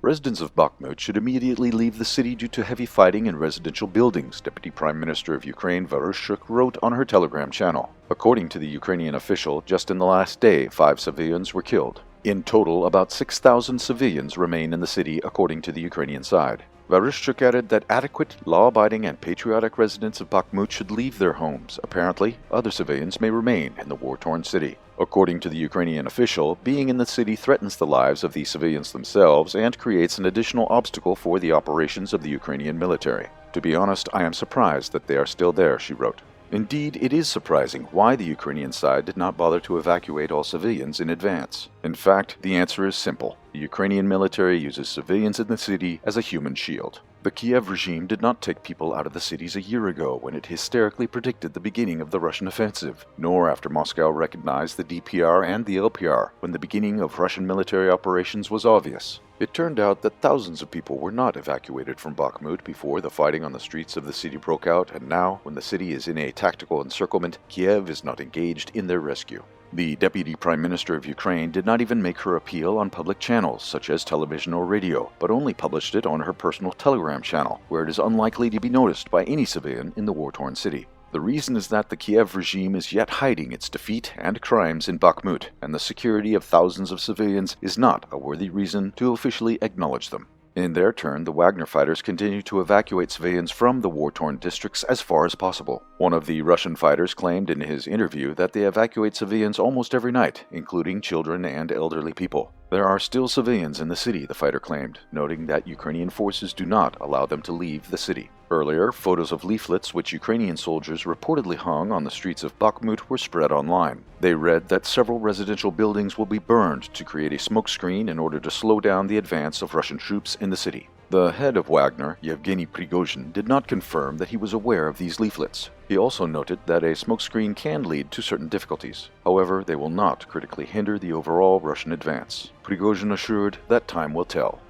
Residents of Bakhmut should immediately leave the city due to heavy fighting in residential buildings, Deputy Prime Minister of Ukraine Vereshchuk wrote on her Telegram channel. According to the Ukrainian official, just in the last day, 5 civilians were killed. In total, about 6,000 civilians remain in the city, according to the Ukrainian side. Vereshchuk added that adequate, law-abiding and patriotic residents of Bakhmut should leave their homes. Apparently, other civilians may remain in the war-torn city. According to the Ukrainian official, being in the city threatens the lives of the civilians themselves and creates an additional obstacle for the operations of the Ukrainian military. To be honest, I am surprised that they are still there, she wrote. Indeed, it is surprising why the Ukrainian side did not bother to evacuate all civilians in advance. In fact, the answer is simple. The Ukrainian military uses civilians in the city as a human shield. The Kiev regime did not take people out of the cities a year ago when it hysterically predicted the beginning of the Russian offensive, nor after Moscow recognized the DPR and the LPR when the beginning of Russian military operations was obvious. It turned out that thousands of people were not evacuated from Bakhmut before the fighting on the streets of the city broke out, and now, when the city is in a tactical encirclement, Kiev is not engaged in their rescue. The Deputy Prime Minister of Ukraine did not even make her appeal on public channels, such as television or radio, but only published it on her personal Telegram channel, where it is unlikely to be noticed by any civilian in the war-torn city. The reason is that the Kiev regime is yet hiding its defeat and crimes in Bakhmut, and the security of thousands of civilians is not a worthy reason to officially acknowledge them. In their turn, the Wagner fighters continue to evacuate civilians from the war-torn districts as far as possible. One of the Russian fighters claimed in his interview that they evacuate civilians almost every night, including children and elderly people. There are still civilians in the city, the fighter claimed, noting that Ukrainian forces do not allow them to leave the city. Earlier, photos of leaflets which Ukrainian soldiers reportedly hung on the streets of Bakhmut were spread online. They read that several residential buildings will be burned to create a smokescreen in order to slow down the advance of Russian troops in the city. The head of Wagner, Yevgeny Prigozhin, did not confirm that he was aware of these leaflets. He also noted that a smokescreen can lead to certain difficulties. However, they will not critically hinder the overall Russian advance. Prigozhin assured that time will tell.